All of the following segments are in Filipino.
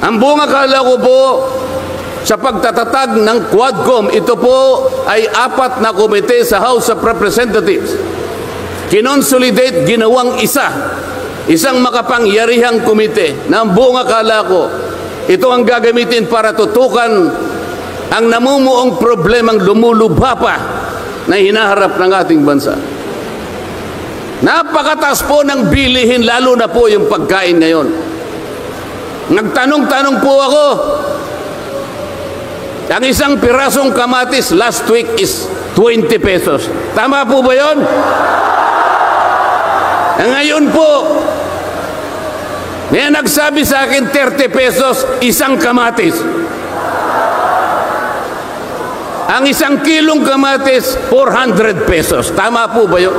Ang buong akala ko po sa pagtatatag ng Quadcom, ito po ay 4 na komite sa House of Representatives. Kinonsolidate, ginawang isang makapangyarihang komite na ang buong akala ko, ito ang gagamitin para tutukan ang namumuong problemang lumulubha pa na hinaharap ng ating bansa. Napakataas po ng bilihin, lalo na po yung pagkain ngayon. Nagtanong-tanong po ako, ang isang pirasong kamatis last week is 20 pesos. Tama po ba yun? Ngayon po, may nagsabi sa akin 30 pesos isang kamatis. Ang isang kilong kamatis, 400 pesos. Tama po ba yun?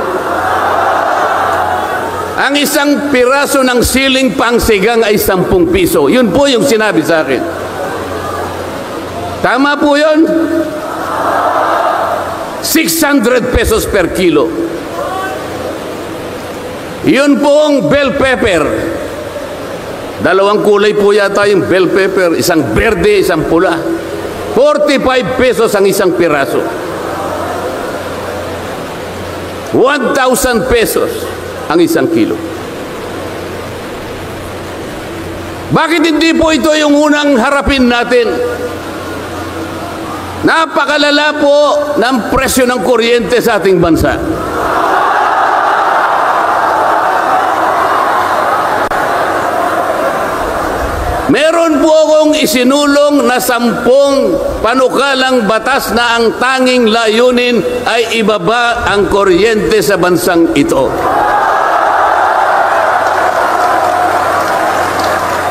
Ang isang piraso ng siling pangsigang ay 10 piso. Yun po yung sinabi sa akin. Tama po yun? 600 pesos per kilo. Yun pong bell pepper. Dalawang kulay po yata yung bell pepper. Isang berde, isang pula. 45 pesos ang isang piraso. 1,000 pesos ang isang kilo. Bakit hindi po ito yung unang harapin natin? Napakalala po ng presyo ng kuryente sa ating bansa. Meron po akong isinulong na 10 panukalang batas na ang tanging layunin ay ibaba ang kuryente sa bansang ito.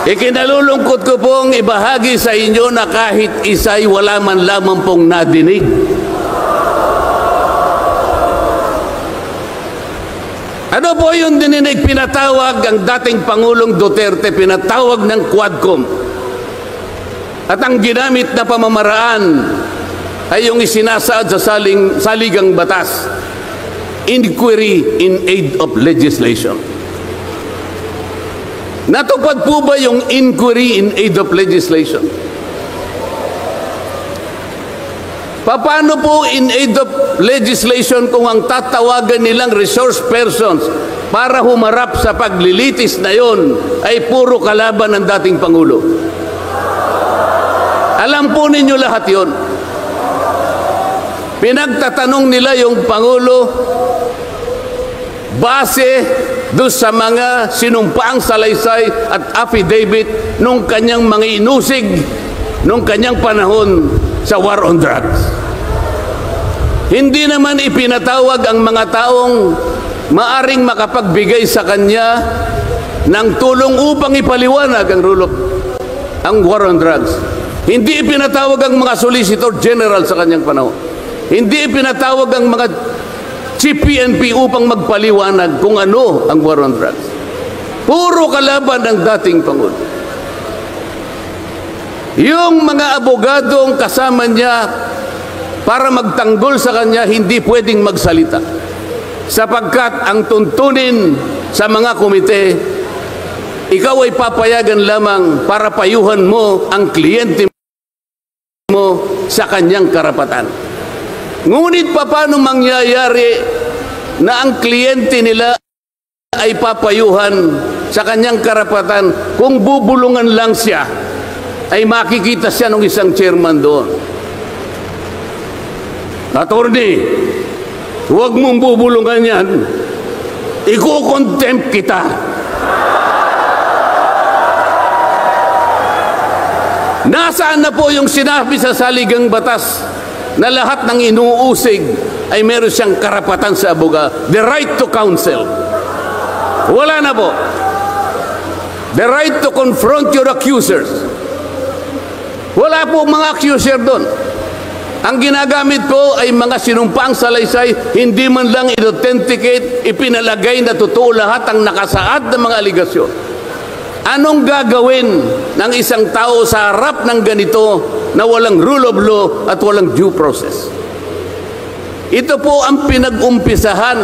Ikinalulungkot ko pong ibahagi sa inyo na kahit isa'y wala man lamang pong nadinig. Ano po yung dininig? Pinatawag ang dating Pangulong Duterte, pinatawag ng Quadcom. At ang ginamit na pamamaraan ay yung isinasaad sa saligang batas, inquiry in aid of legislation. Natupad po ba yung inquiry in aid of legislation? Paano po in aid of legislation kung ang tatawagan nilang resource persons para humarap sa paglilitis na yon ay puro kalaban ng dating Pangulo? Alam po ninyo lahat yon. Pinagtatanong nila yung Pangulo base doon sa mga sinumpaang salaysay at affidavit nung kanyang mga inusig nung kanyang panahon sa war on drugs. Hindi naman ipinatawag ang mga taong maaring makapagbigay sa kanya ng tulong upang ipaliwanag ang war on drugs. Hindi ipinatawag ang mga solicitor general sa kanyang panahon. Hindi ipinatawag ang mga Chief PNP upang magpaliwanag kung ano ang war on drugs. Puro kalaban ng dating Pangulo. Yung mga abogadong kasama niya para magtanggol sa kanya, hindi pwedeng magsalita. Sapagkat ang tuntunin sa mga komite, ikaw ay papayagan lamang para payuhan mo ang kliyente mo sa kanyang karapatan. Ngunit paano mangyayari na ang kliyente nila ay papayuhan sa kanyang karapatan kung bubulungan lang siya, ay makikita siya ng isang chairman doon. Attorney, huwag mong bubulungan yan. Iko-contempt kita. Nasaan na po yung sinabi sa saligang batas na lahat ng inuusig ay meron siyang karapatan sa abogado? The right to counsel. Wala na po. The right to confront your accusers. Wala po mga accuser doon. Ang ginagamit ko ay mga sinumpaang salaysay, hindi man lang i-authenticate, ipinalagay na totoo lahat ang nakasaad ng mga aligasyon. Anong gagawin ng isang tao sa harap ng ganito na walang rule of law at walang due process? Ito po ang pinag-umpisahan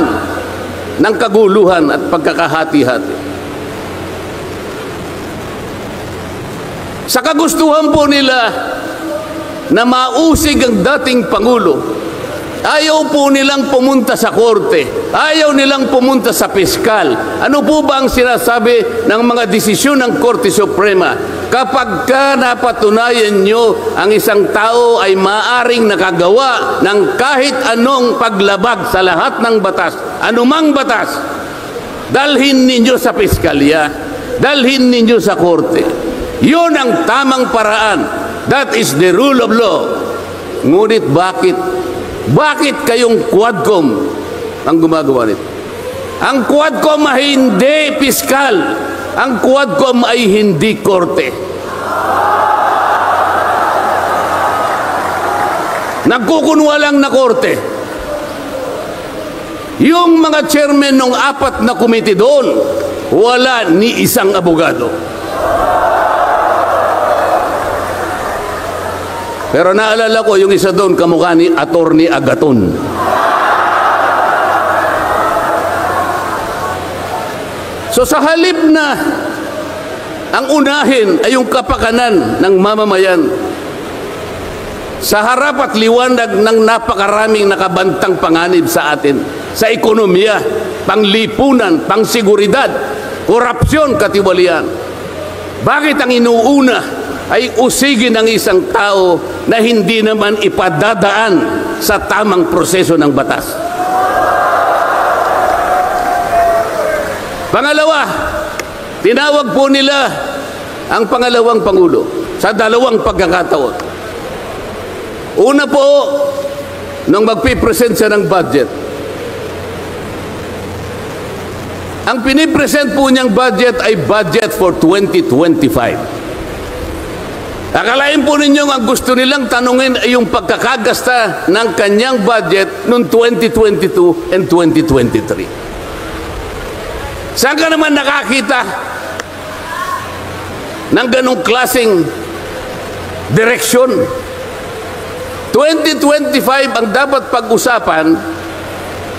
ng kaguluhan at pagkakahati-hati. Sa kagustuhan po nila na mausig ang dating Pangulo, ayaw po nilang pumunta sa korte, ayaw nilang pumunta sa piskal. Ano po ba ang sinasabi ng mga desisyon ng Korte Suprema? Kapag ka napatunayan nyo ang isang tao ay maaring nakagawa ng kahit anong paglabag sa lahat ng batas, anumang batas, dalhin ninyo sa piskalya, dalhin ninyo sa korte. Yun ang tamang paraan. That is the rule of law. Ngunit bakit kayong Quadcom ang gumagawa nito? Ang Quadcom ay hindi piskal. Ang Quadcom ay hindi korte. Nagkukunwalang na korte. Yung mga chairman ng 4 na komite doon, wala ni isang abogado. Pero naalala ko, yung isa doon, kamukha ni Attorney Agaton. So sa halip na ang unahin ay yung kapakanan ng mamamayan, sa harap at liwanag ng napakaraming nakabantang panganib sa atin, sa ekonomiya, panglipunan, pangsiguridad, korupsyon, katiwalian, bakit ang inuuna ay usigin ng isang tao na hindi naman ipadadaan sa tamang proseso ng batas? Pangalawa, tinawag po nila ang pangalawang Pangulo sa 2 pagkakataon. Una po, nung magpipresent siya ng budget. Ang pinipresent po niyang budget ay budget for 2025. Akalain po ninyo ang gusto nilang tanungin ay yung pagkakagasta ng kanyang budget noong 2022 and 2023. Saan ka naman nakakita ng ganong klaseng direksyon? 2025 ang dapat pag-usapan,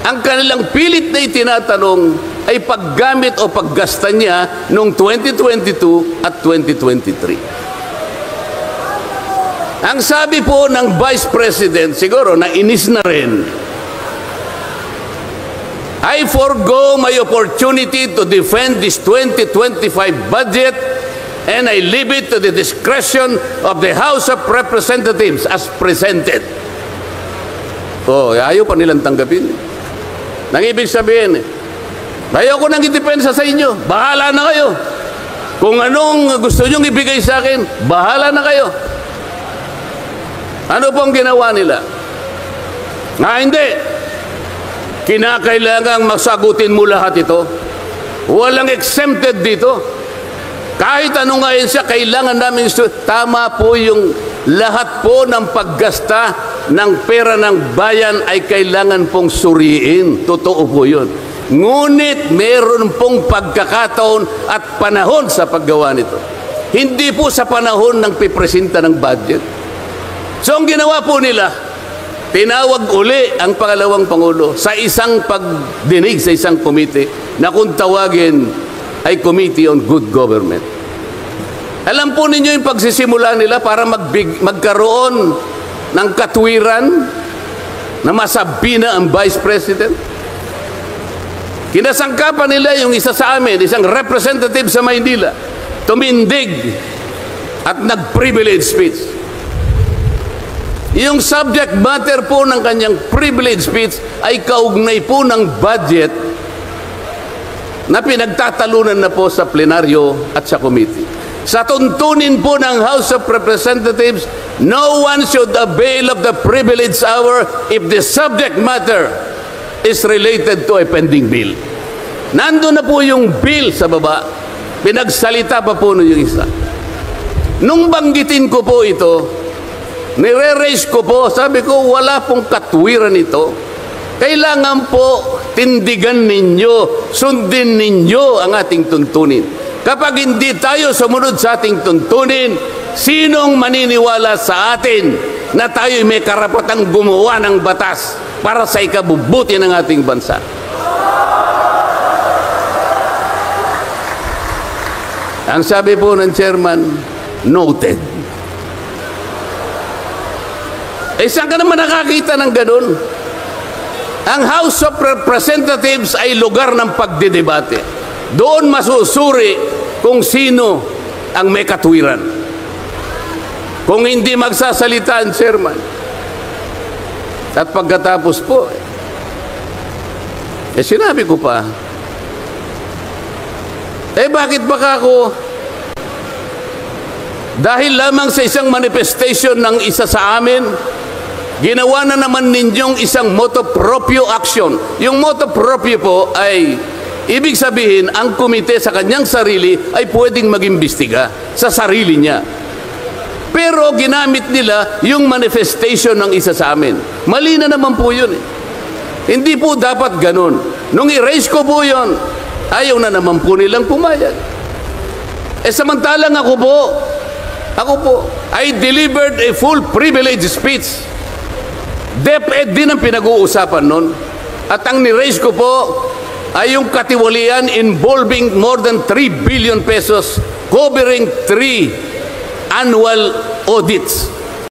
ang kanilang pilit na itinatanong ay paggamit o paggasta niya noong 2022 at 2023. Ang sabi po ng Vice President, siguro nainis na rin, I forgo my opportunity to defend this 2025 budget and I leave it to the discretion of the House of Representatives as presented. Oh, ayaw pa nilang tanggapin. Nang ibig sabihin, ayaw ko nang idepensa sa inyo, bahala na kayo. Kung anong gusto nyong ibigay sa akin, bahala na kayo. Ano pong ginawa nila? Hindi. Kinakailangang masagutin mo lahat ito. Walang exempted dito. Kahit anong ngayon siya, kailangan namin tama po yung lahat po ng paggasta ng pera ng bayan ay kailangan pong suriin. Totoo po yun. Ngunit meron pong pagkakataon at panahon sa paggawa nito. Hindi po sa panahon ng pipresenta ng budget. So ang ginawa po nila, tinawag uli ang pangalawang Pangulo sa isang pagdinig sa isang komite na kung tawagin ay Committee on Good Government. Alam po ninyo yung pagsisimula nila para magkaroon ng katwiran na masabi na ang Vice President? Kinasangkapan nila yung isa sa amin, isang representative sa Maynila, tumindig at nag-privilege speech. Yung subject matter po ng kanyang privilege speech ay kaugnay po ng budget na pinagtatalunan na po sa plenaryo at sa committee. Sa tuntunin po ng House of Representatives, no one should avail of the privilege hour if the subject matter is related to a pending bill. Nandun na po yung bill sa baba, pinagsalita pa po yung isa. Nung banggitin ko po ito, nire-raise ko po, sabi ko, wala pong katwiran ito. Kailangan po tindigan ninyo, sundin ninyo ang ating tuntunin. Kapag hindi tayo sumunod sa ating tuntunin, sinong maniniwala sa atin na tayo may karapatang gumawa ng batas para sa ikabubuti ng ating bansa? Ang sabi po ng chairman, Noted. Eh, saan ka naman nakakita ng ganun? Ang House of Representatives ay lugar ng pagdidebate. Doon masusuri kung sino ang may katwiran. Kung hindi magsasalita ang chairman. At pagkatapos po, sinabi ko pa, bakit baka ako, dahil lamang sa isang manifestation ng isa sa amin, ginawa na naman ninyong isang motu proprio action. Yung motu proprio po ay, ibig sabihin, ang komite sa kanyang sarili ay pwedeng mag-imbestiga sa sarili niya. Pero ginamit nila yung manifestation ng isa sa amin. Mali na naman po yun. Hindi po dapat ganun. Nung i-raise ko po yun, ayaw na naman po nilang pumayag. Samantalang ako po, I delivered a full privilege speech. DepEd din ang pinag-uusapan nun. At ang ni-raise ko po ay yung katiwalian involving more than 3 billion pesos covering 3 annual audits.